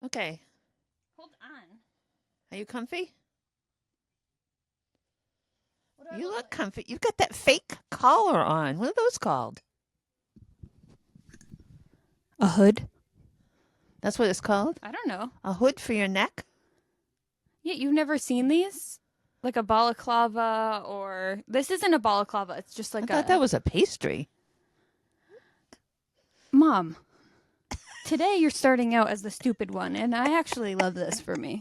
Okay. Hold on. Are you comfy? What do I You look look like? comfy. You've got that fake collar on. What are those called? A hood? That's what it's called? I don't know. A hood for your neck? Yeah, you've never seen these? Like a balaclava or... This isn't a balaclava. It's just I like thought that was a pastry. Mom, today you're starting out as the stupid one, and I actually love this for me.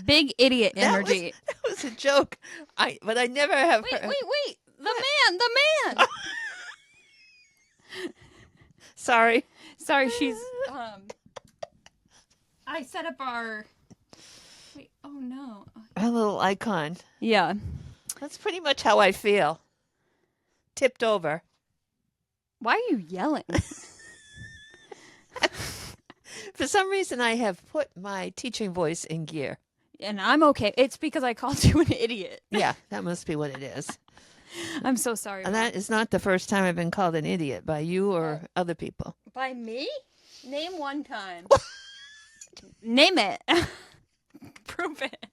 Big idiot energy. That was a joke. But I never have Wait. heard. The man. Sorry. Sorry, she's I set up our Wait, oh no. A little icon. Yeah. That's pretty much how I feel. Tipped over. Why are you yelling? For some reason, I have put my teaching voice in gear. And I'm okay. It's because I called you an idiot. Yeah, that must be what it is. I'm so sorry. And Mom. that is not the first time I've been called an idiot by you or other people. By me? Name one time. Name it. Prove it.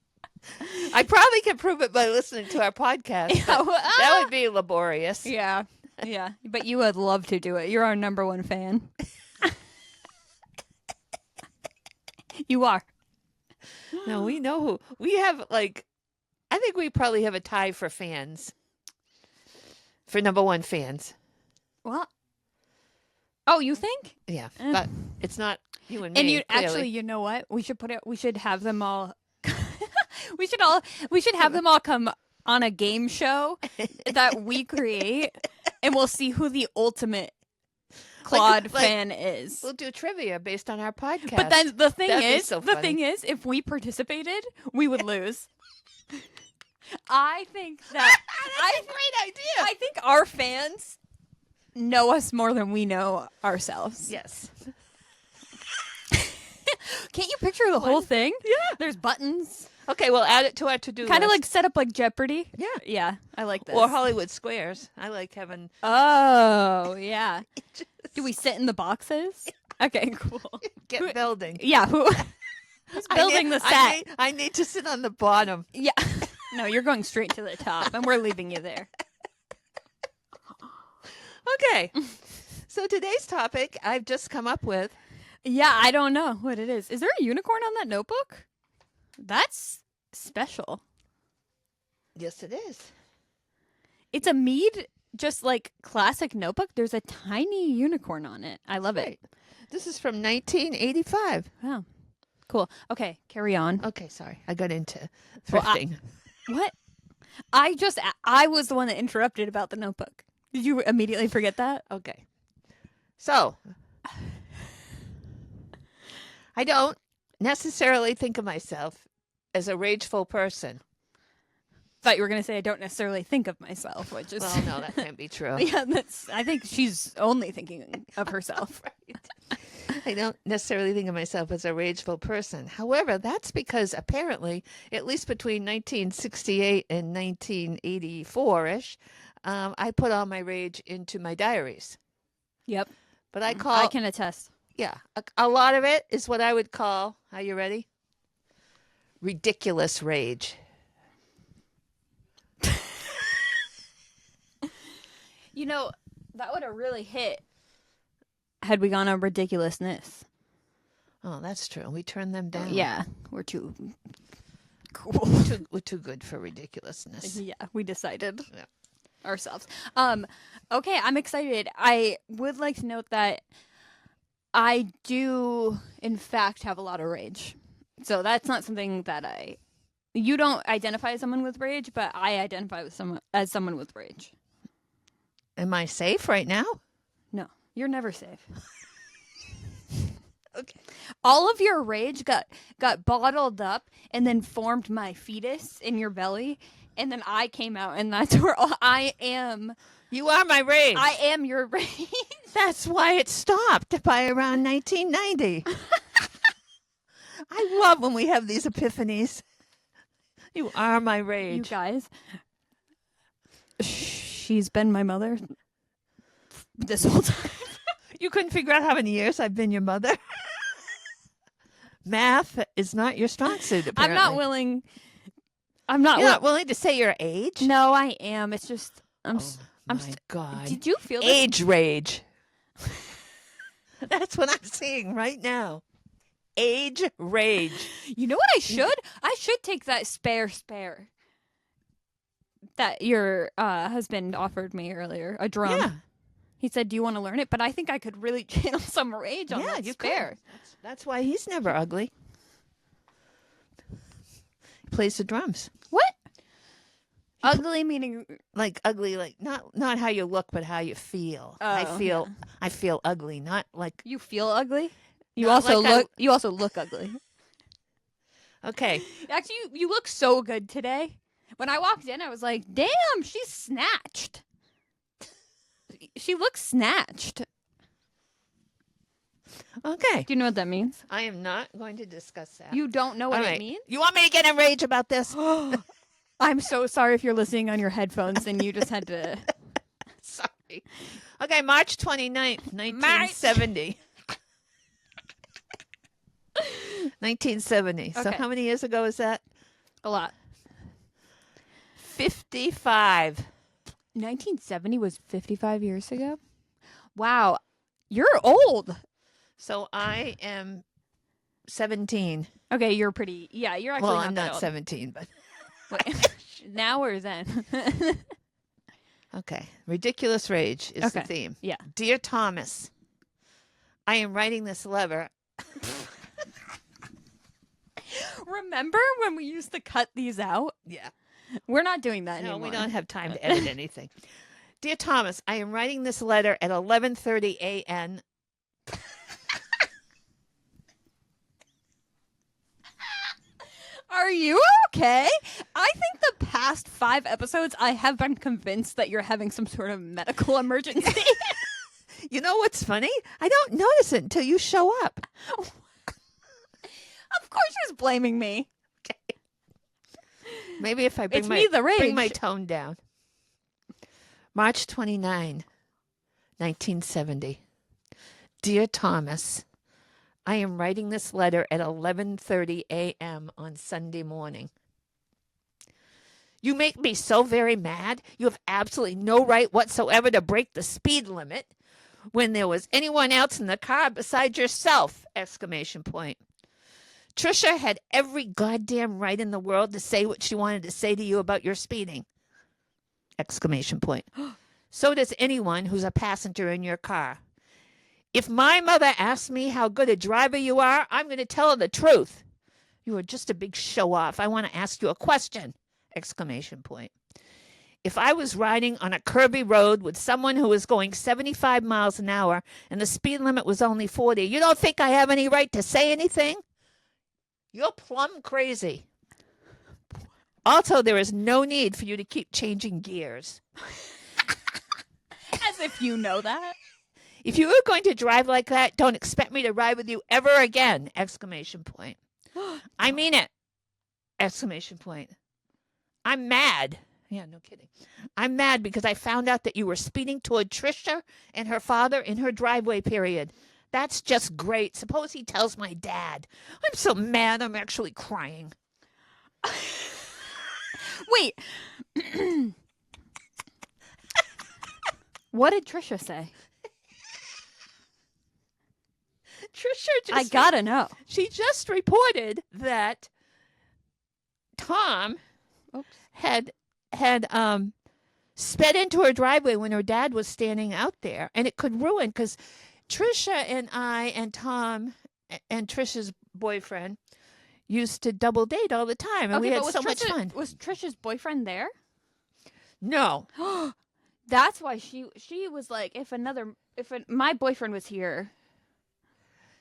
I probably can prove it by listening to our podcast. Yeah, well, that would be laborious. Yeah. Yeah. But you would love to do it. You're our number one fan. You are. No, we know who. We have, I think we probably have a tie for fans. For number one fans. What? Oh, you think? Yeah, but it's not you and me. And you clearly. actually, you know what? We should have them all. we should have them all come on a game show that we create, and we'll see who the ultimate Clod fan is. We'll do trivia based on our podcast. But then the thing That'd be is, so funny. if we participated, we would lose. I think that That's a great idea. I think our fans know us more than we know ourselves. Yes. Can't you picture the whole thing? Yeah. There's buttons. Okay, we'll add it to our to-do list. Kind of like set up like Jeopardy. Yeah. Yeah, I like this. Or Hollywood Squares. I like having... Oh, yeah. Do we sit in the boxes? Okay, cool. Get building. Yeah, who's building the set? I need to sit on the bottom. Yeah. No, you're going straight to the top, and we're leaving you there. Okay. So today's topic I've just come up with. Yeah, I don't know what it is. Is there a unicorn on that notebook? That's special. Yes, it is. It's a Mead, just like classic notebook. There's a tiny unicorn on it. I love it. This is from 1985. Wow. Cool. Okay, carry on. Okay, sorry. I got into Well, thrifting. What? I was the one that interrupted about the notebook. Did you immediately forget that? Okay. So, I don't necessarily think of myself as a rageful person. Thought you were going to say I don't necessarily think of myself, which is Well, no, that can't be true. yeah, I think she's only thinking of herself. Right. I don't necessarily think of myself as a rageful person. However, that's because apparently, at least between 1968 and 1984-ish, I put all my rage into my diaries. Yep. But I can attest. Yeah, a lot of it is what I would call, are you ready? Ridiculous rage. You know, that would have really hit had we gone on ridiculousness. Oh, that's true. We turn them down. Yeah, we're too cool. We're too good for ridiculousness. Yeah, we decided Yeah. ourselves. Okay, I'm excited. I would like to note that I do, in fact, have a lot of rage. So that's not something that you don't identify as someone with rage, but I identify with someone with rage. Am I safe right now? No, you're never safe. Okay. All of your rage got bottled up and then formed my fetus in your belly, and then I came out, and that's where I am. You are my rage. I am your rage. That's why it stopped by around 1990. I love when we have these epiphanies. You are my rage. You guys, she's been my mother this whole time. You couldn't figure out how many years I've been your mother? Math is not your strong suit, I'm apparently. not willing. I'm not. You're not willing to say your age? No, I am. It's just I'm. My God. Did you feel this? Age rage. That's what I'm seeing right now. Age rage. You know what I should? I should take that spare that your husband offered me earlier. A drum. Yeah. He said, "Do you want to learn it?" But I think I could really channel some rage on that you spare. could. That's why he's never ugly. He plays the drums. What? Ugly meaning Like ugly, like not how you look, but how you feel. Oh, I feel ugly, not like you feel ugly. You Not also like I- look. You also look ugly. okay. Actually, you look so good today. When I walked in, I was like, "Damn, she's snatched." She looks snatched. Okay. Do you know what that means? I am not going to discuss that. You don't know what All it right. means? You want me to get enraged about this? I'm so sorry if you're listening on your headphones and you just had to. Sorry. Okay, March 29th, 1970. 1970. So Okay. how many years ago is that? A lot. 55. 1970 was 55 years ago? Wow. You're old. So I am 17. Okay, you're pretty. Yeah, you're actually Well, not I'm that not old. 17, but Wait, now or then? okay. Ridiculous rage is the Okay. theme. Yeah. Dear Thomas, I am writing this letter. Remember when we used to cut these out? Yeah. We're not doing that No, anymore. we don't have time to edit anything. Dear Thomas, I am writing this letter at 11:30 a.m. Are you okay? I think the past 5 episodes, I have been convinced that you're having some sort of medical emergency. You know what's funny? I don't notice it until you show up. Of course, she's blaming me. Okay. Maybe if I It's me, the bring my rage. tone down. March 29, 1970. Dear Thomas, I am writing this letter at 11:30 a.m. on Sunday morning. You make me so very mad. You have absolutely no right whatsoever to break the speed limit when there was anyone else in the car besides yourself! Exclamation point. Trisha had every goddamn right in the world to say what she wanted to say to you about your speeding! Exclamation point. So does anyone who's a passenger in your car. If my mother asks me how good a driver you are, I'm going to tell her the truth. You are just a big show-off. I want to ask you a question! Exclamation point. If I was riding on a curvy road with someone who was going 75 miles an hour and the speed limit was only 40, you don't think I have any right to say anything? You're plumb crazy. Also, there is no need for you to keep changing gears. As if you know that. If you are going to drive like that, don't expect me to ride with you ever again! Exclamation point. I mean it! Exclamation point. I'm mad. Yeah, no kidding. I'm mad because I found out that you were speeding toward Trisha and her father in her driveway period. That's just great. Suppose he tells my dad. I'm so mad I'm actually crying. Wait. What did Trisha say? Trisha just I gotta know. she just reported that Tom Oops. had sped into her driveway when her dad was standing out there, and it could ruin because Trisha and I and Tom and Trisha's boyfriend used to double date all the time, and we had but was so much Trisha- fun. Was Trisha's boyfriend there? No, That's why she was like, my boyfriend was here.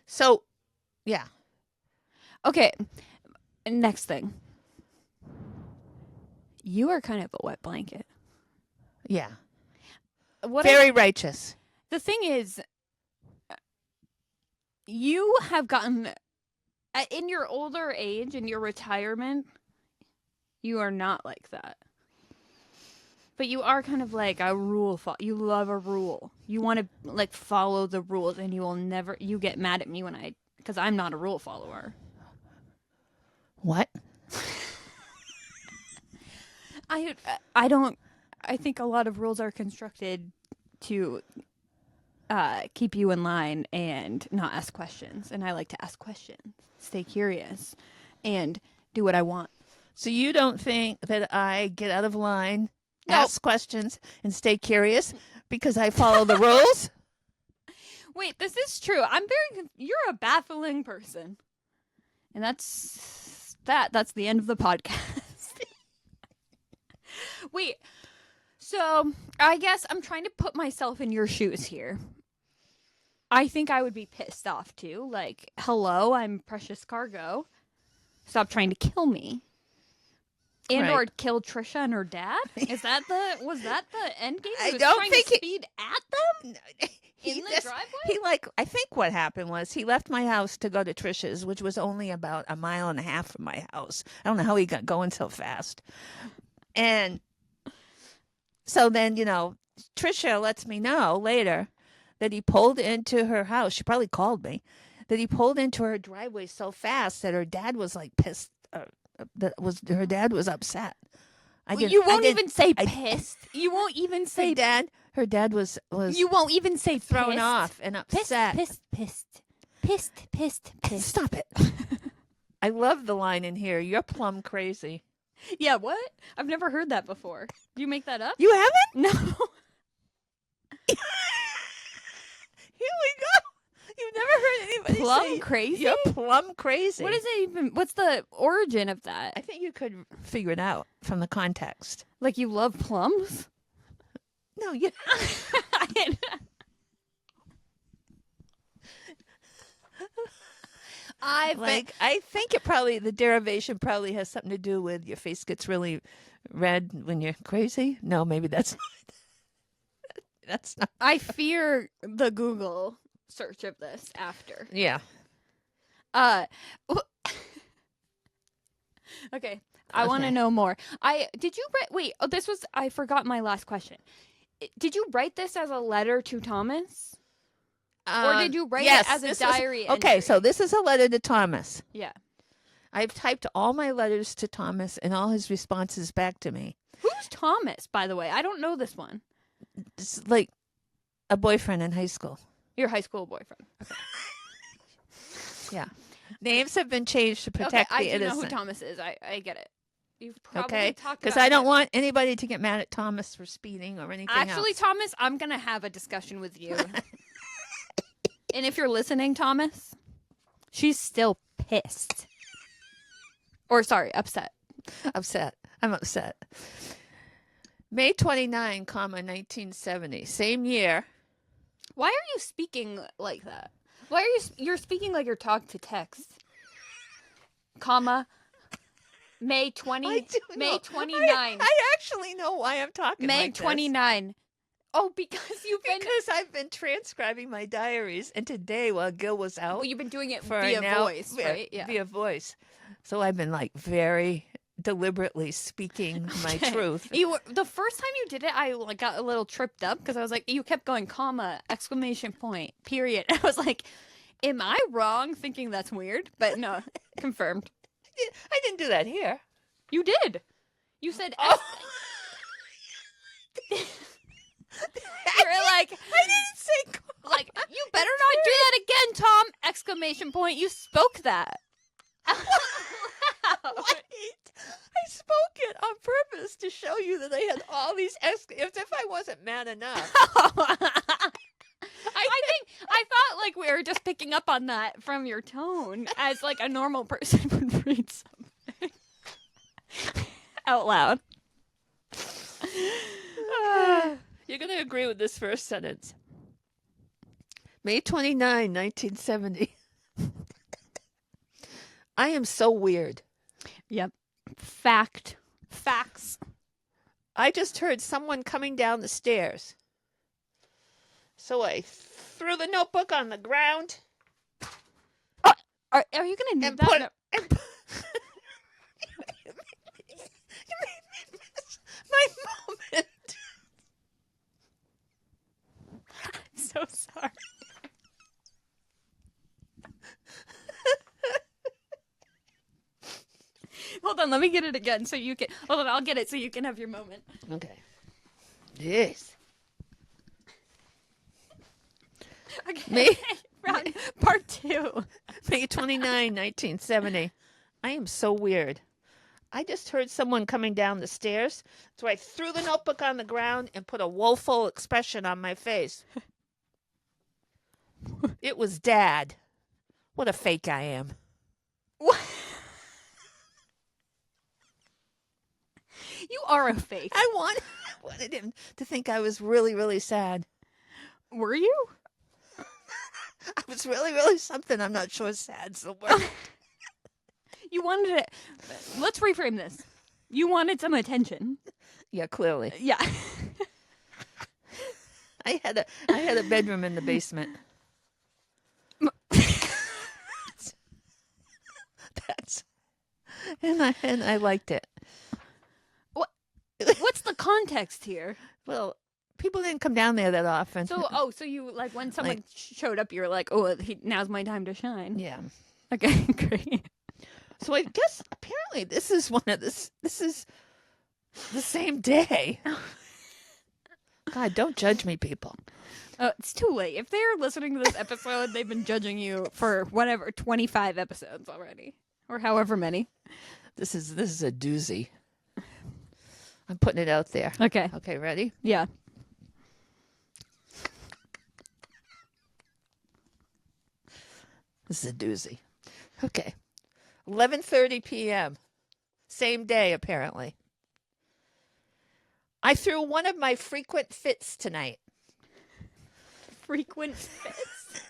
so yeah, Okay. Next thing. You are kind of a wet blanket. yeah, What very righteous. the thing is, you have gotten in your older age, in your retirement, you are not like that. But you are kind of like a rule. You love a rule. You want to like follow the rules, and you get mad at me because I'm not a rule follower. What? I don't. I think a lot of rules are constructed to keep you in line and not ask questions. And I like to ask questions, stay curious, and do what I want. So you don't think that I get out of line, No. ask questions, and stay curious because I follow the rules? Wait, this is true. You're a baffling person, and that's that. That's the end of the podcast. Wait. So I guess I'm trying to put myself in your shoes here. I think I would be pissed off too. Like, hello, I'm precious cargo. Stop trying to kill me. And or kill Trisha and her dad? Was that the end game? I was don't trying think to speed at them in the driveway? I think what happened was he left my house to go to Trisha's, which was only about a mile and a half from my house. I don't know how he got going so fast. And so then, Trisha lets me know later that he pulled into her house. She probably called me. That he pulled into her driveway so fast that her dad was like pissed. Her dad was upset. You won't even say pissed. You won't even say dad. Her dad was. You won't even say thrown pissed. off and upset. Pissed. Stop it. I love the line in here. You're plumb crazy. Yeah, what? I've never heard that before. Do you make that up? You haven't? No. Here we go. You've never heard anybody plum say crazy? You're plumb crazy. What is it even? What's the origin of that? I think you could figure it out from the context. Like you love plums? No, you. I think the derivation probably has something to do with your face gets really red when you're crazy. No, maybe that's not. That's not. I fear the Google search of this after. Yeah. Okay. I want to know more. Did you write? Wait. Oh, I forgot my last question. Did you write this as a letter to Thomas? Or did you write it as a diary entry? Okay, so this is a letter to Thomas. Yeah. I've typed all my letters to Thomas and all his responses back to me. Who's Thomas, by the way? I don't know this one. It's like a boyfriend in high school. Your high school boyfriend. Okay. Yeah. Names have been changed to protect the innocent. I do know who Thomas is. I get it. You've probably talked about because I don't want anybody to get mad at Thomas for speeding or anything Actually, else. Thomas, I'm going to have a discussion with you. And if you're listening, Thomas, she's still pissed. Or sorry, upset. Upset. I'm upset. May 29, 1970. Same year. Why are you speaking like that? Why are you're speaking like you're talk to text? Comma. May 29. I actually know why I'm talking May like 29. This. Oh, because because I've been transcribing my diaries, and today while Gil was out, well, you've been doing it via voice, right? Yeah, via voice. So I've been like very deliberately speaking my truth. The first time you did it, I got a little tripped up because I was like, you kept going comma, exclamation point, period. I was like, am I wrong thinking that's weird? But no, confirmed. I didn't do that here. You did. You said. Oh. You're like, I didn't say. Like, you better not do that again, Tom! Exclamation point. You spoke that. What? I spoke it on purpose to show you that I had all these as if I wasn't mad enough. I thought like we were just picking up on that from your tone as like a normal person would read something out loud. You're going to agree with this first sentence. May 29, 1970. I am so weird. Yep. Facts. I just heard someone coming down the stairs. So I threw the notebook on the ground. Are you going to need that? You made me miss my moment. I'm so sorry. on, let me get it again so you can. Hold on, I'll get it so you can have your moment. Okay. Yes. Okay. Me? Part 2. May 29, 1970. I am so weird. I just heard someone coming down the stairs, so I threw the notebook on the ground and put a woeful expression on my face. It was Dad. What a fake I am. What? You are a fake. I wanted him to think I was really, really sad. Were you? I was really, really something. I'm not sure sad's the word. You wanted it. Let's reframe this. You wanted some attention. Yeah, clearly. Yeah. I had a bedroom in the basement. And I liked it. What's the context here? Well, people didn't come down there that often. So you like when someone showed up, you were like, oh, now's my time to shine. Yeah. Okay, great. So I guess apparently this is this is the same day. God, don't judge me, people. It's too late. If they're listening to this episode, they've been judging you for 25 episodes already, or however many. This is a doozy. I'm putting it out there. Okay. Okay, ready? Yeah. This is a doozy. Okay. 11:30 p.m. Same day, apparently. I threw one of my frequent fits tonight. Frequent fits.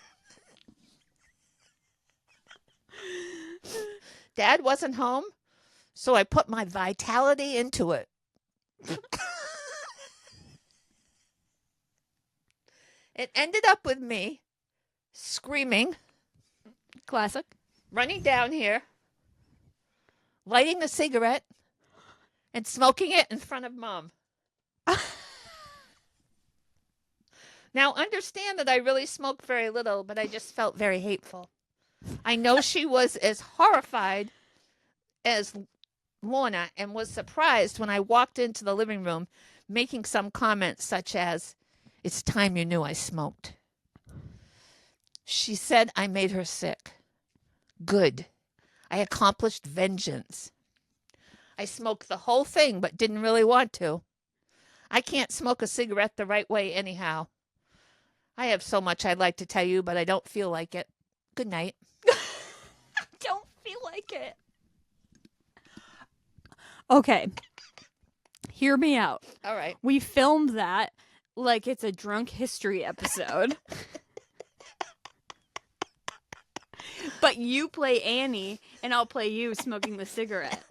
Dad wasn't home, so I put my vitality into it. It ended up with me screaming, Classic. running down here, lighting a cigarette, and smoking it in front of Mom. Now, understand that I really smoked very little, but I just felt very hateful. I know she was as horrified as Lorna and was surprised when I walked into the living room making some comments such as, "It's time you knew I smoked." She said I made her sick. Good. I accomplished vengeance. I smoked the whole thing but didn't really want to. I can't smoke a cigarette the right way anyhow. I have so much I'd like to tell you, but I don't feel like it. Good night. I don't feel like it. Okay. Hear me out. All right. We filmed that like it's a drunk history episode. But you play Annie, and I'll play you smoking the cigarette.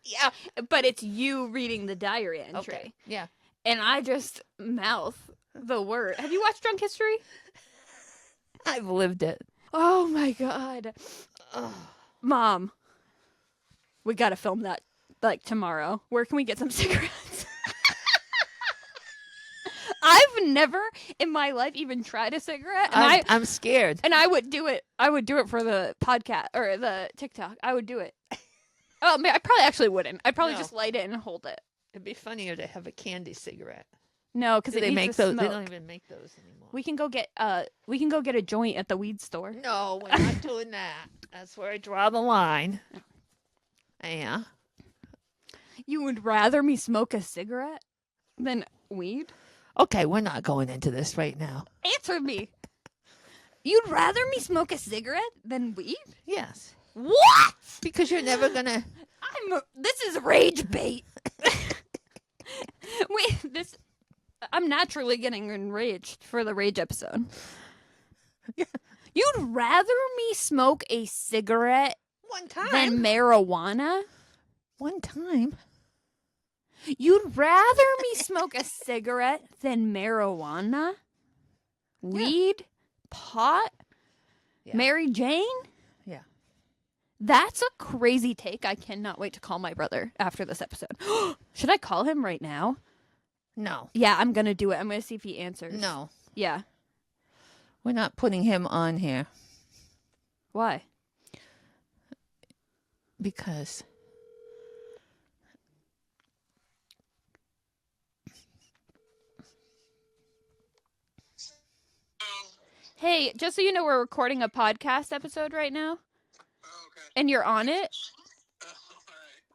Yeah. But it's you reading the diary entry. Okay. Yeah. And I just mouth the word. Have you watched Drunk History? I've lived it. Oh my God. Oh. Mom, we gotta film that like tomorrow. Where can we get some cigarettes? I've never in my life even tried a cigarette. And I'm scared. And I would do it. I would do it for the podcast or the TikTok. I would do it. Oh, man, I probably actually wouldn't. I'd probably just light it and hold it. It'd be funnier to have a candy cigarette. No, because they make those. They don't even make those anymore. We can go get a joint at the weed store. No, we're not doing that. That's where I draw the line. Yeah. You would rather me smoke a cigarette than weed? Okay, we're not going into this right now. Answer me. You'd rather me smoke a cigarette than weed? Yes. What? Because you're never gonna. This is rage bait. I'm naturally getting enraged for the rage episode. Yeah. You'd rather me smoke a cigarette One time. than marijuana? One time. You'd rather me smoke a cigarette than marijuana? Weed? Pot? Yeah. Mary Jane? Yeah. That's a crazy take. I cannot wait to call my brother after this episode. Should I call him right now? No. Yeah, I'm going to do it. I'm going to see if he answers. No. Yeah. We're not putting him on here. Why? Because Hey, just so you know, we're recording a podcast episode right now, Oh, okay. and you're on it. All right.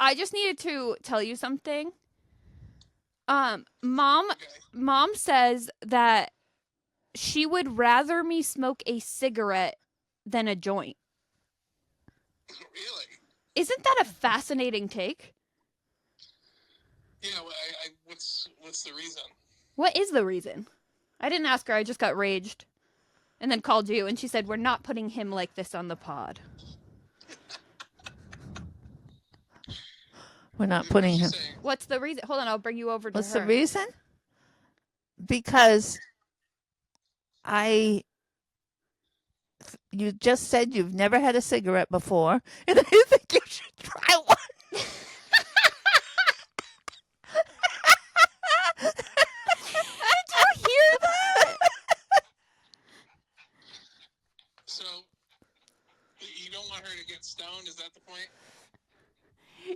I just needed to tell you something. Mom, Okay. Mom says that she would rather me smoke a cigarette than a joint. Really? Isn't that a fascinating take? Yeah. Well, what's the reason? What is the reason? I didn't ask her. I just got raged. And then called you, and she said, we're not putting him like this on the pod. We're not What putting is she him. saying? What's the reason? Hold on, I'll bring you over to What's her. the reason? Because you just said you've never had a cigarette before, and I think you should try one. Did you hear that? So, you don't want her to get stoned? Is that the point?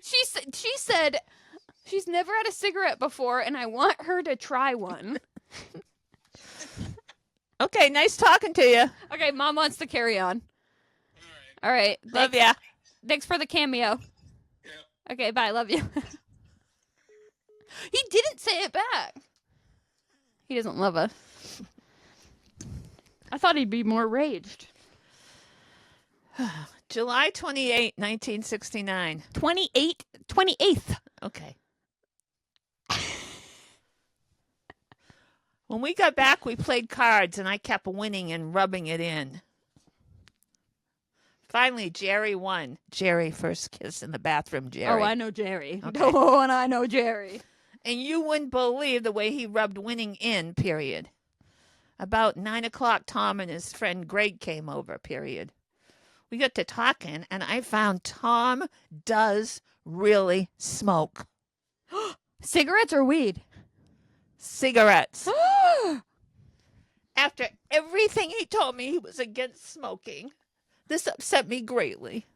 She said she's never had a cigarette before, and I want her to try one. Okay, nice talking to you. Okay, Mom wants to carry on. All right. All right. Love ya. Thanks for the cameo. Yeah. Okay, bye. Love you. He didn't say it back. He doesn't love us. I thought he'd be more raged. July 28, 1969. 28th. Okay. When we got back, we played cards, and I kept winning and rubbing it in. Finally, Jerry won. Jerry, first kiss in the bathroom, Jerry. Oh, I know Jerry. Okay. Oh, and I know Jerry. And you wouldn't believe the way he rubbed winning in, period. About 9 o'clock, Tom and his friend Greg came over, period. We got to talking, and I found Tom does really smoke Cigarettes or weed? cigarettes. After everything he told me he was against smoking, this upset me greatly.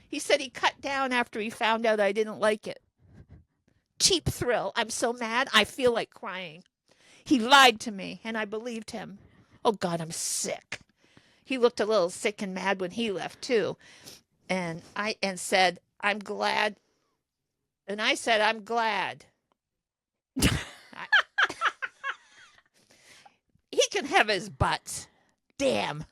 He said he cut down after he found out I didn't like it. Cheap thrill. I'm so mad, I feel like crying. He lied to me, and I believed him. Oh, God, I'm sick. He looked a little sick and mad when he left, too. And said, I'm glad. And I said, I'm glad. He can have his butts. Damn.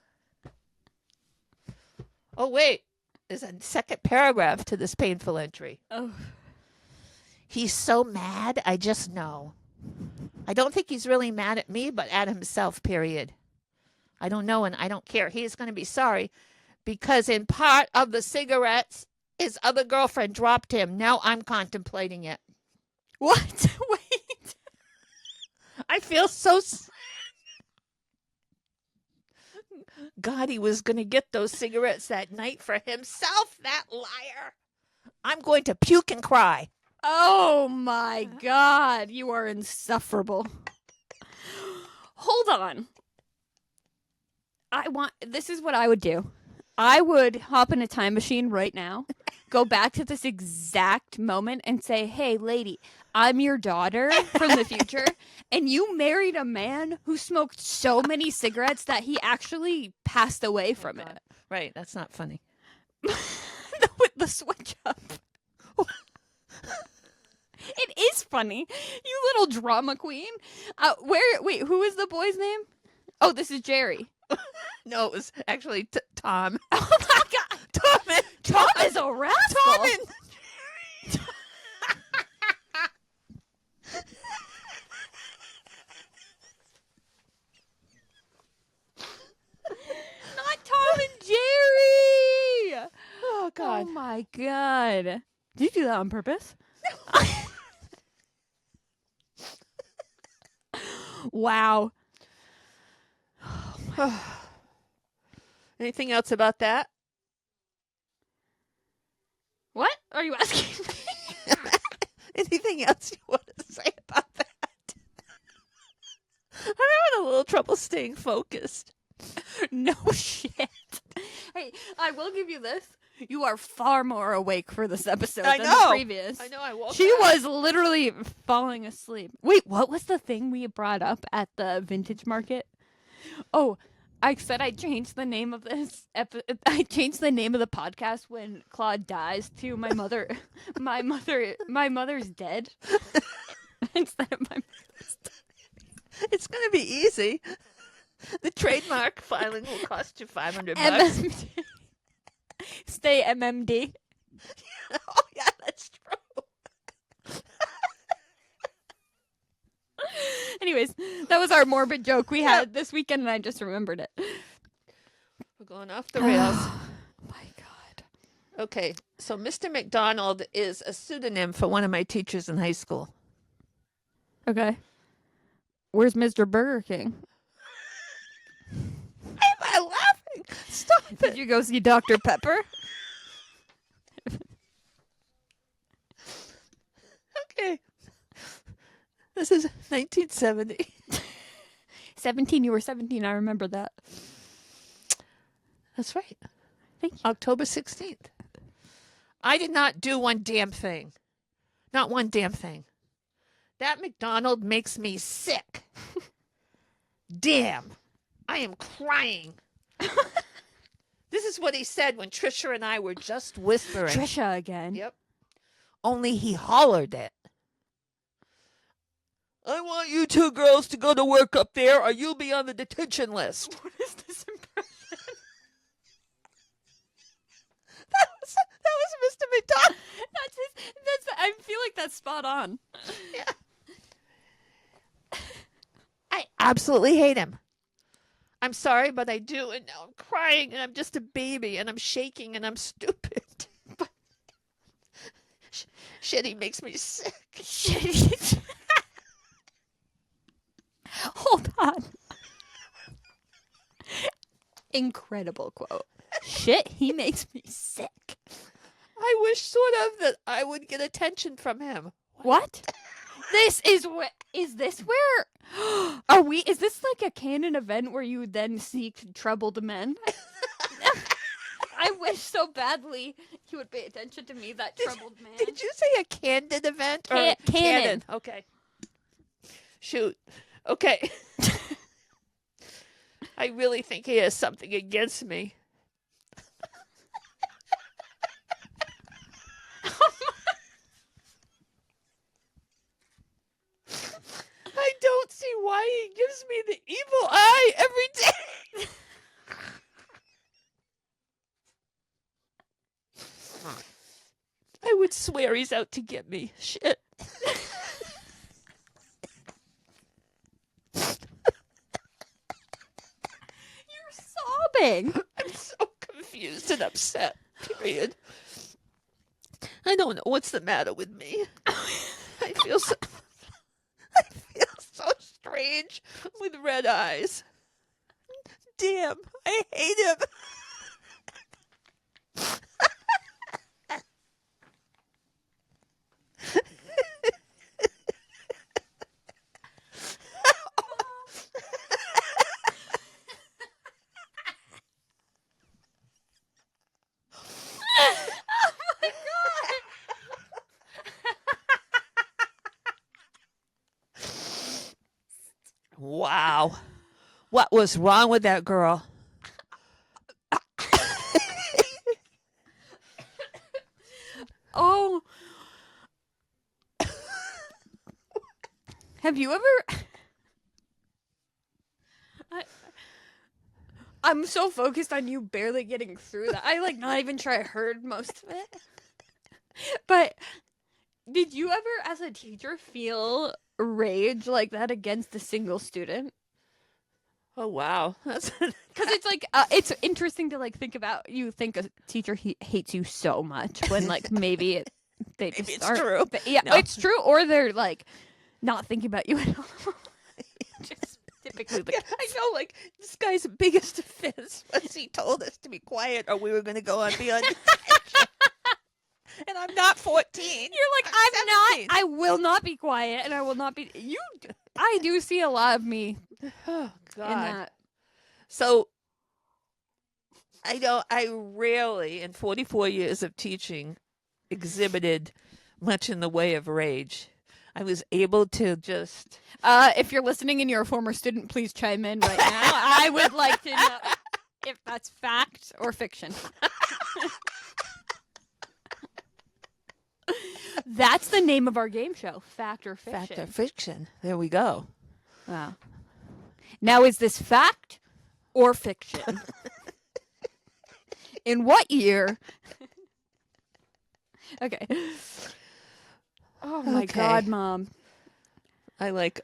Oh, wait. There's a second paragraph to this painful entry. Oh. He's so mad, I just know. I don't think he's really mad at me, but at himself, period. I don't know, and I don't care. He's going to be sorry because in part of the cigarettes, his other girlfriend dropped him. Now I'm contemplating it. What? Wait. I feel so sad. God, he was going to get those cigarettes that night for himself, that liar. I'm going to puke and cry. Oh my God, you are insufferable. Hold on. This is what I would do. I would hop in a time machine right now, go back to this exact moment and say, hey, lady, I'm your daughter from the future, and you married a man who smoked so many cigarettes that he actually passed away from it. Right, that's not funny. With the switch up. It is funny. You little drama queen. Wait, who is the boy's name? Oh, this is Jerry. No, it was actually Tom. Oh my God. Tom is a rascal. Tom and Not Tom and Jerry. Oh, God. Oh my God. Did you do that on purpose? Wow. Anything else about that? What are you asking me? Anything else you want to say about that? I'm having a little trouble staying focused. No shit. Hey, I will give you this. You are far more awake for this episode I than know. the previous. I know I woke She up. was literally falling asleep. Wait, what was the thing we brought up at the vintage market? Oh, I said I changed the name of this. I changed the name of the podcast when Claude dies to my mother. My mother's dead. Instead of my. It's going to be easy. The trademark filing will cost you $500. MMD. Stay MMD. Oh yeah, that's true. Anyways, that was our morbid joke we had this weekend, and I just remembered it. We're going off the rails. My God. Okay, so Mr. McDonald is a pseudonym for one of my teachers in high school. Okay. Where's Mr. Burger King? Why am I laughing? Stop it. Did you go see Dr. Pepper? Okay. This is 1970. 17. You were 17. I remember that. That's right. Thank you. October 16th. I did not do one damn thing. Not one damn thing. That McDonald makes me sick. Damn. I am crying. This is what he said when Trisha and I were just whispering. Trisha again. Yep. Only he hollered it. I want you two girls to go to work up there or you'll be on the detention list. What is this impression? That was Mr. McDonald. I feel like that's spot on. Yeah. I absolutely hate him. I'm sorry, but I do, and now I'm crying, and I'm just a baby, and I'm shaking, and I'm stupid. But shit, he makes me sick. Shit. Hold on. Incredible quote. Shit, he makes me sick. I wish sort of that I would get attention from him. What? This is where is this where are we? Is this like a canon event where you then seek troubled men? I wish so badly he would pay attention to me, that troubled man. Did you say a candid event? Or Canon. Okay. Shoot. Okay. I really think he has something against me. I don't see why he gives me the evil eye every day. I would swear he's out to get me. Shit. You're sobbing. I'm so confused and upset. Period. I don't know what's the matter with me. I feel so strange with red eyes. Damn, I hate him. Wow. What was wrong with that girl? Oh. Have you ever I'm so focused on you barely getting through that. I not even heard most of it. But did you ever as a teacher feel rage like that against a single student? Oh wow. That's Because it's it's interesting to think about. You think a teacher hates you so much when maybe they just Maybe it's aren't. true. Yeah, No. it's true, or they're not thinking about you at all. Just typically the yeah, I know, this guy's biggest offense was he told us to be quiet or we were going to go on beyond detention. And I'm not 14. You're I'm not. I will not be quiet, and I will not be. You. I do see a lot of me Oh, in God. that. So, I rarely, in 44 years of teaching, exhibited much in the way of rage. I was able to just. If you're listening and you're a former student, please chime in right now. I would like to know if that's fact or fiction. That's the name of our game show, Fact or Fiction. Fact or fiction. There we go. Wow. Now, is this fact or fiction? In what year? Okay. Oh my Okay. God, Mom. I like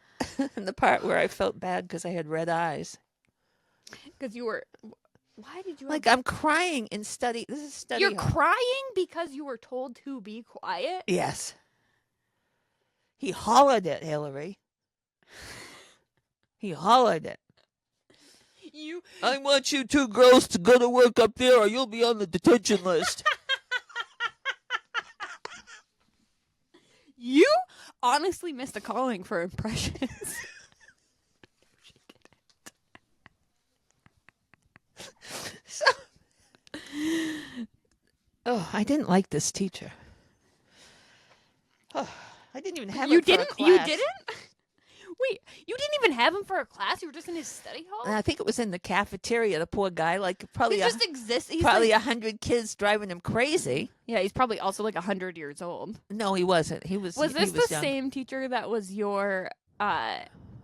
the part where I felt bad because I had red eyes. Because you were. Why did you? Like I'm crying in study. This is study You're hall. crying because you were told to be quiet? Yes. He hollered it, Hillary. He hollered it. You. I want you two girls to go to work up there or you'll be on the detention list. You honestly missed a calling for impressions. So, oh, I didn't like this teacher. Oh, I didn't even have You him for a didn't? class. You didn't? Wait, you didn't even have him for a class? You were just in his study hall? And I think it was in the cafeteria. The poor guy, like probably He just exists. He's probably like, 100 kids driving him crazy. yeah, he's probably also like 100 years old. No, he wasn't. He was. Was he this was the young. same teacher that was your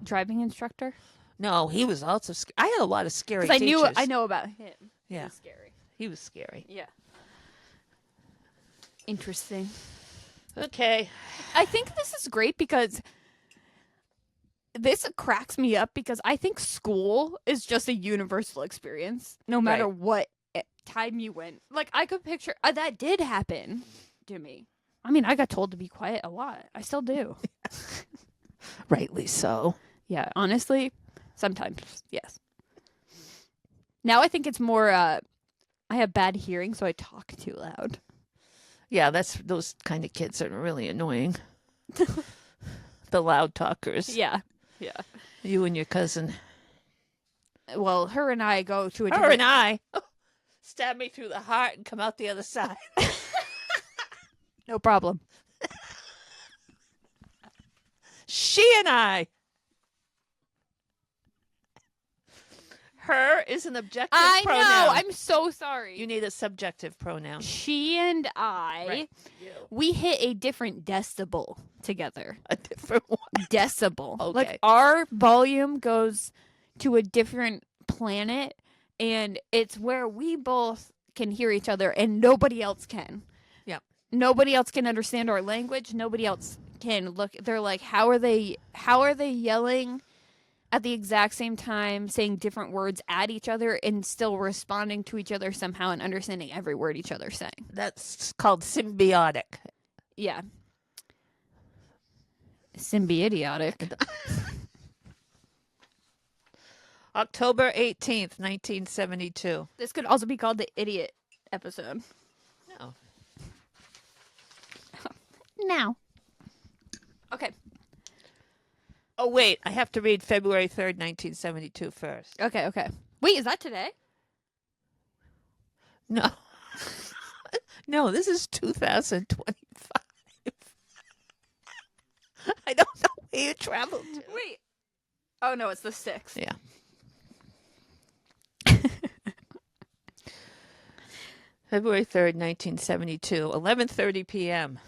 driving instructor? No, he was also. I had a lot of scary. Because teachers. I know about him. Yeah, He's scary. he was scary. Yeah. Interesting. Okay. I think this is great because this cracks me up because I think school is just a universal experience, no matter Right. what time you went. Like, I could picture that did happen to me. I mean, I got told to be quiet a lot. I still do. Rightly so. Yeah, honestly, sometimes, yes. Now I think it's more, I have bad hearing, so I talk too loud. Yeah, that's those kind of kids are really annoying. The loud talkers. Yeah, yeah. You and your cousin. Well, her and I go to a Her different... and I. Stab me through the heart and come out the other side. No problem. She and I. Her is an objective I pronoun. know. I'm so sorry. You need a subjective pronoun. She and I, Right. we hit a different decibel together. A different one. Decibel. Okay. Like our volume goes to a different planet, and it's where we both can hear each other, and nobody else can. Yep. Nobody else can understand our language. Nobody else can look. They're like, how are they yelling at the exact same time, saying different words at each other and still responding to each other somehow and understanding every word each other's saying? That's called symbiotic. Yeah. Symbiotic. October 18th, 1972. This could also be called the idiot episode. No. Now. Okay. Oh, wait. I have to read February 3rd, 1972 first. Okay. Wait, is that today? No. No, this is 2025. I don't know where you traveled to. Wait. Oh, no, it's the 6th. Yeah. February 3rd, 1972, 11:30 p.m.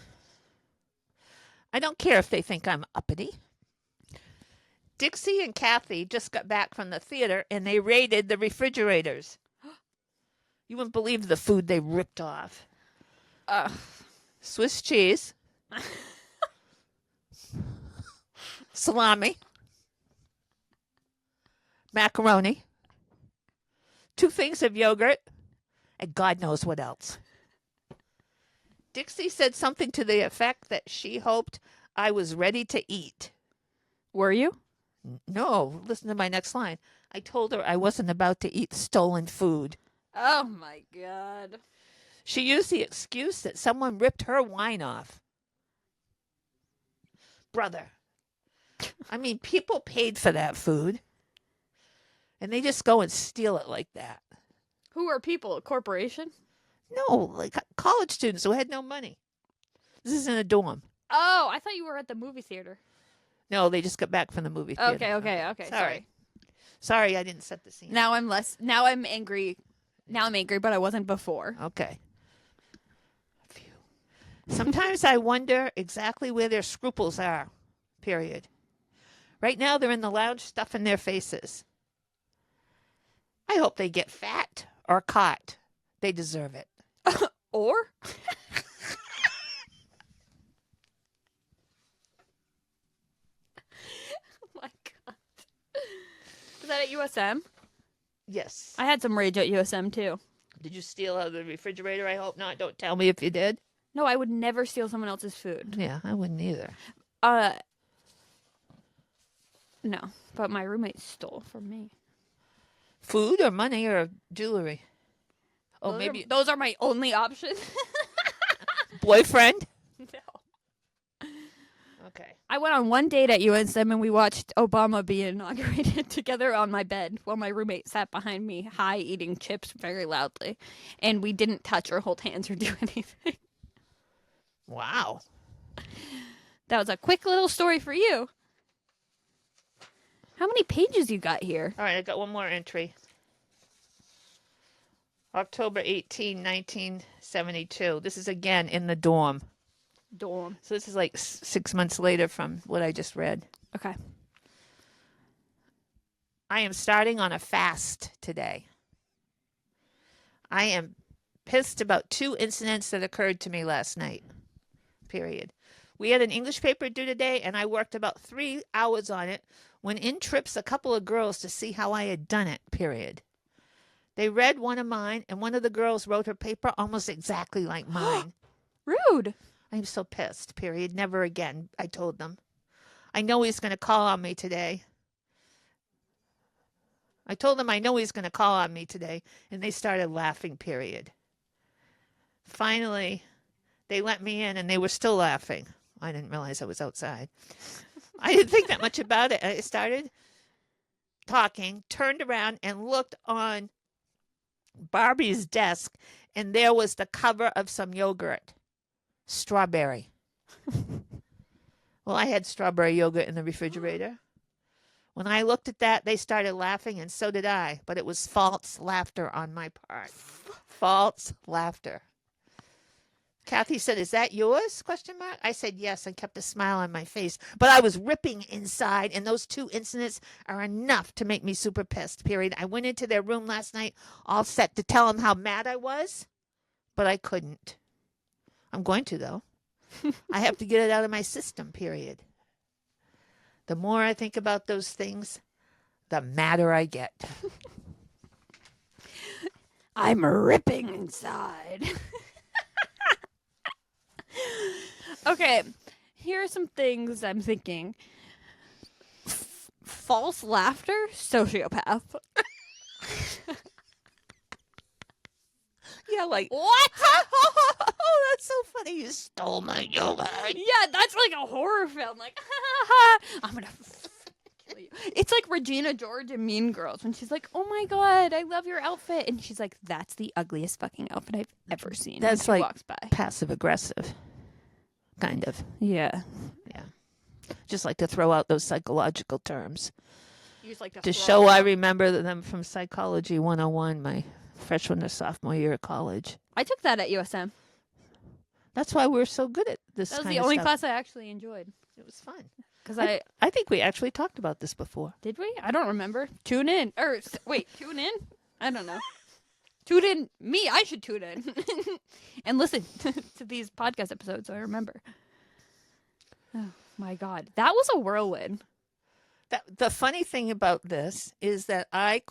I don't care if they think I'm uppity. Dixie and Kathy just got back from the theater and they raided the refrigerators. You wouldn't believe the food they ripped off. Swiss cheese, salami, macaroni, 2 things of yogurt, and God knows what else. Dixie said something to the effect that she hoped I was ready to eat. Were you? No, listen to my next line. I told her I wasn't about to eat stolen food. Oh, my God. She used the excuse that someone ripped her wine off. Brother. I mean, people paid for that food. And they just go and steal it like that. Who are people? A corporation? No, like college students who had no money. This is in a dorm. Oh, I thought you were at the movie theater. No, they just got back from the movie theater. Okay. Sorry. Sorry, I didn't set the scene. Now I'm angry. Now I'm angry, but I wasn't before. Okay. Phew. Sometimes I wonder exactly where their scruples are. Period. Right now, they're in the lounge stuffing their faces. I hope they get fat or caught. They deserve it. Or? Oh my god. Is that at USM? Yes. I had some rage at USM too. Did you steal out of the refrigerator? I hope not. Don't tell me if you did. No, I would never steal someone else's food. Yeah, I wouldn't either. No, but my roommate stole from me. Food or money or jewelry? Oh, maybe those are my only options. boyfriend? No. Okay. I went on one date at UNSM and we watched Obama be inaugurated together on my bed while my roommate sat behind me, high, eating chips very loudly. And we didn't touch or hold hands or do anything. Wow. That was a quick little story for you. How many pages you got here? All right, I got one more entry. October 18, 1972. This is again in the dorm. Dorm. So this is like 6 months later from what I just read. Okay. I am starting on a fast today. I am pissed about 2 incidents that occurred to me last night. Period. We had an English paper due today, and I worked about 3 hours on it when in trips a couple of girls to see how I had done it. Period. They read one of mine, and one of the girls wrote her paper almost exactly like mine. Rude. I'm so pissed. Period. Never again, I told them. I know he's going to call on me today. I told them I know he's going to call on me today, and they started laughing. Period. Finally, they let me in, and they were still laughing. I didn't realize I was outside. I didn't think that much about it. I started talking, turned around, and looked on Barbie's desk, and there was the cover of some yogurt. Strawberry. Well, I had strawberry yogurt in the refrigerator. When I looked at that, they started laughing, and so did I. But it was false laughter on my part. False laughter. Kathy said, "Is that yours?" Question mark. I said yes and kept a smile on my face. But I was ripping inside, and those 2 incidents are enough to make me super pissed, period. I went into their room last night all set to tell them how mad I was, but I couldn't. I'm going to, though. I have to get it out of my system, period. The more I think about those things, the madder I get. I'm ripping inside. Okay, here are some things I'm thinking. False laughter, sociopath. Yeah, like, What? oh, that's so funny. You stole my yogurt. Yeah, that's like a horror film. Like, I'm gonna kill you. It's like Regina George in Mean Girls when she's like, "Oh my god, I love your outfit," and she's like, "That's the ugliest fucking outfit I've ever seen." That's and she like walks by. Passive aggressive, kind of. Yeah. Yeah. Just like to throw out those psychological terms You just like to throw show them I out. remember them from Psychology 101, my freshman or sophomore year of college. I took that at USM. That's why we're so good at this That was kind the of only stuff. class I actually enjoyed. It was fun. Because I think we actually talked about this before. Did we? I don't remember. Tune in. Wait, tune in? I don't know. Tune in. Me, I should tune in. And listen to these podcast episodes so I remember. Oh, my God. That was a whirlwind. The funny thing about this is that I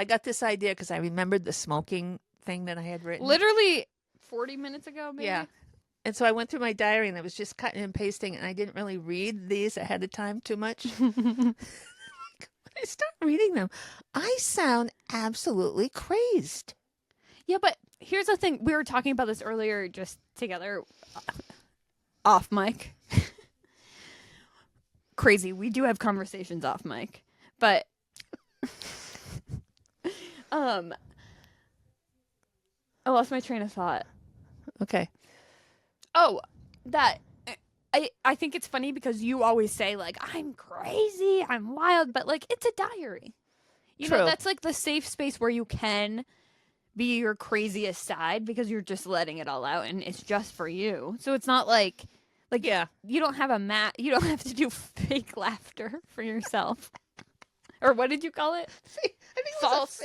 got this idea because I remembered the smoking thing that I had written. Literally 40 minutes ago, maybe? Yeah. And so I went through my diary and I was just cutting and pasting, and I didn't really read these ahead of time too much. When I start reading them, I sound absolutely crazed. Yeah, but here's the thing. We were talking about this earlier just together off mic. Crazy. We do have conversations off mic. But I lost my train of thought. Okay. Oh, that I think it's funny because you always say, like, I'm crazy, I'm wild, but, like, it's a diary. You know, True. that's, like, the safe space where you can be your craziest side because you're just letting it all out and it's just for you. So it's not like Yeah. you don't have you don't have to do fake laughter for yourself. Or what did you call it? I think it was False.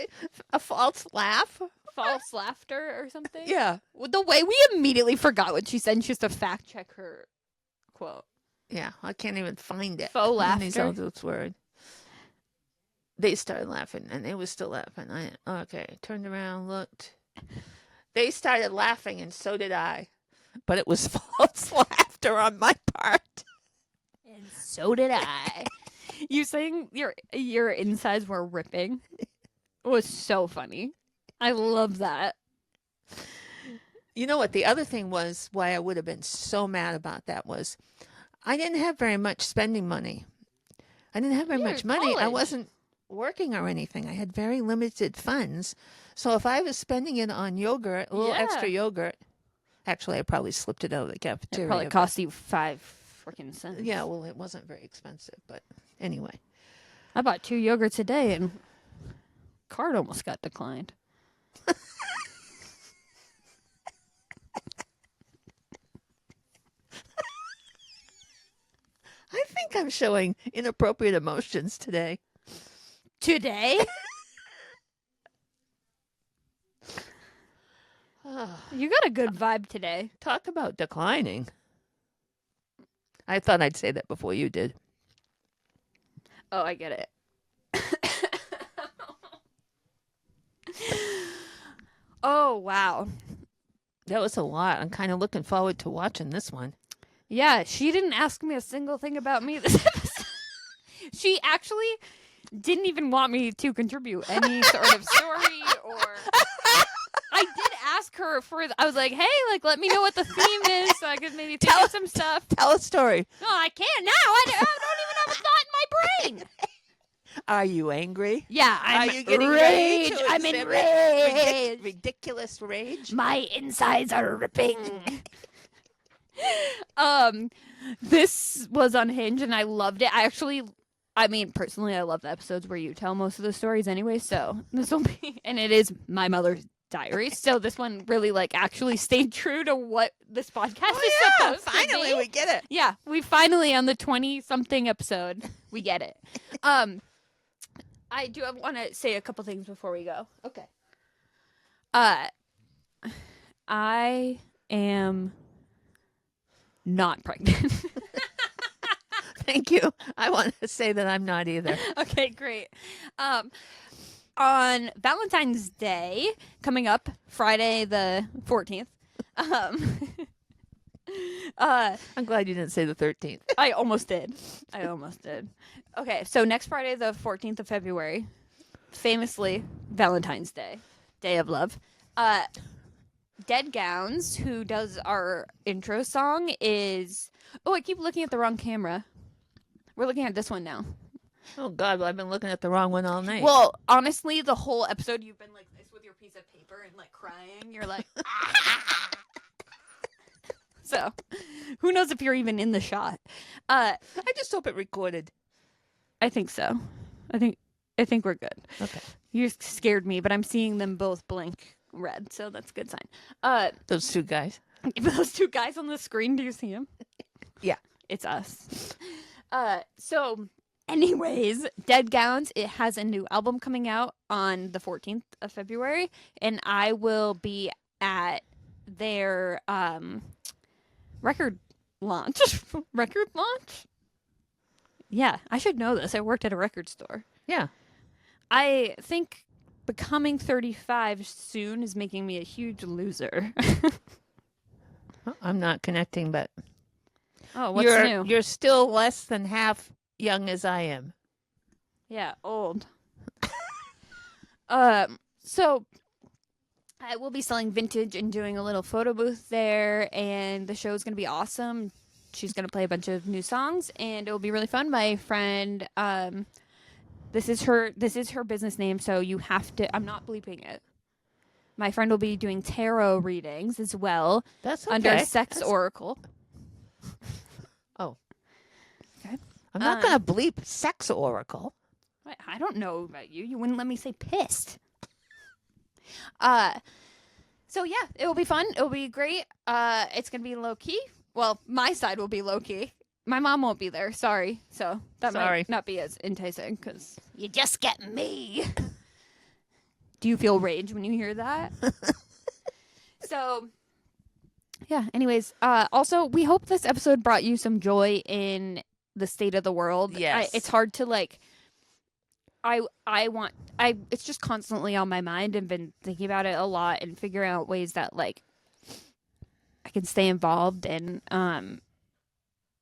a false laugh. False laughter or something? Yeah. Well, the way we immediately forgot what she said, and she has to fact check her quote. Yeah, I can't even find it. Faux in these laughter? old word. They started laughing, and they were still laughing. Okay, turned around, looked. They started laughing, and so did I. But it was false laughter on my part. And so did I. You saying your insides were ripping was so funny. I love that. You know what? The other thing was why I would have been so mad about that was I didn't have very much spending money. I didn't have very You're much in money. I college. wasn't working or anything. I had very limited funds. So if I was spending it on yogurt, a little Yeah. extra yogurt, actually I probably slipped it out of the It cafeteria. probably but- cost you 5 freaking cents. Yeah, well, it wasn't very expensive, but anyway. I bought 2 yogurts a day and card almost got declined. I think I'm showing inappropriate emotions today. Today? You got a good vibe today. Talk about declining. I thought I'd say that before you did. Oh, I get it. Oh, wow. That was a lot. I'm kind of looking forward to watching this one. Yeah, she didn't ask me a single thing about me this episode. She actually didn't even want me to contribute any sort of story or. I did ask her I was like, hey, like, let me know what the theme is so I could maybe think of some stuff. Tell a story. No, I can't now. I don't even have a thought in my brain. Are you angry? Yeah, I'm Are you getting ready rage. to I'm in exhibit rage. ridiculous rage? My insides are ripping. This was unhinged and I loved it. Personally, I love the episodes where you tell most of the stories anyway, so this will be, and it is my mother's diary, so this one really, like, actually stayed true to what this podcast is supposed finally to be. we get it. Yeah, we finally, on the 20-something episode, we get it. I do want to say a couple things before we go. Okay. I am not pregnant. Thank you. I want to say that I'm not either. Okay, great. On Valentine's Day, coming up, Friday the 14th, I'm glad you didn't say the 13th. I almost did. Okay, so next Friday the 14th of February, famously Valentine's Day, Day of Love, Dead Gowns, who does our intro song, is... Oh, I keep looking at the wrong camera. We're looking at this one now. Oh, God. Well, I've been looking at the wrong one all night. Well, honestly, the whole episode, you've been like this with your piece of paper and, like, crying. You're like... So, who knows if you're even in the shot. I just hope it recorded. I think so. I think we're good. Okay. You scared me, but I'm seeing them both blink red, so that's a good sign. Those two guys. Those 2 guys on the screen, do you see them? Yeah. It's us. So, anyways, Dead Gowns, it has a new album coming out on the 14th of February, and I will be at their record launch. Record launch? Yeah, I should know this. I worked at a record store. Yeah. I think becoming 35 soon is making me a huge loser. I'm not connecting, but Oh, what's you're new? you're still less than half young as I am. Yeah, old. So I will be selling vintage and doing a little photo booth there, and the show's gonna be awesome. She's gonna play a bunch of new songs, and it will be really fun. My friend, this is her business name, so you have to. I'm not bleeping it. My friend will be doing tarot readings as well That's okay. under Sex That's- Oracle. I'm not going to bleep sex oracle. I don't know about you. You wouldn't let me say pissed. So yeah, it will be fun. It will be great. It's gonna be low key. Well, my side will be low key. My mom won't be there. Sorry. So that might not be as enticing because you just get me. Do you feel rage when you hear that? So yeah. Anyways, also we hope this episode brought you some joy in the state of the world. Yes. It's hard to like. It's just constantly on my mind and been thinking about it a lot and figuring out ways that like I can stay involved and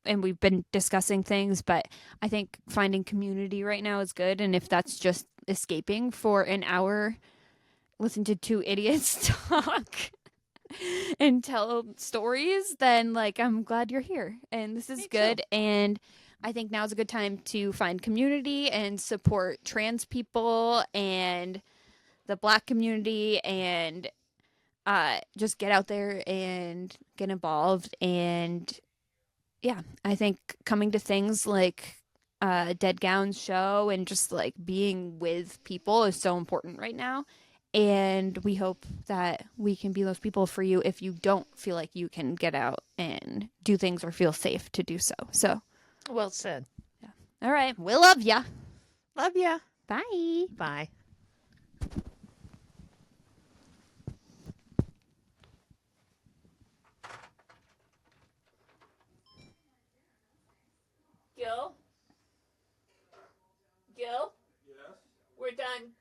we've been discussing things, but I think finding community right now is good. And if that's just escaping for an hour, listen to two idiots talk and tell stories, then like I'm glad you're here and this is Me good. too. And I think now's a good time to find community and support trans people and the Black community and just get out there and get involved. And yeah, I think coming to things like Dead Gowns show and just like being with people is so important right now. And we hope that we can be those people for you if you don't feel like you can get out and do things or feel safe to do so. So. Well said. All right. We love ya. Love ya. Bye. Bye. Gil? Gil? Yes. We're done.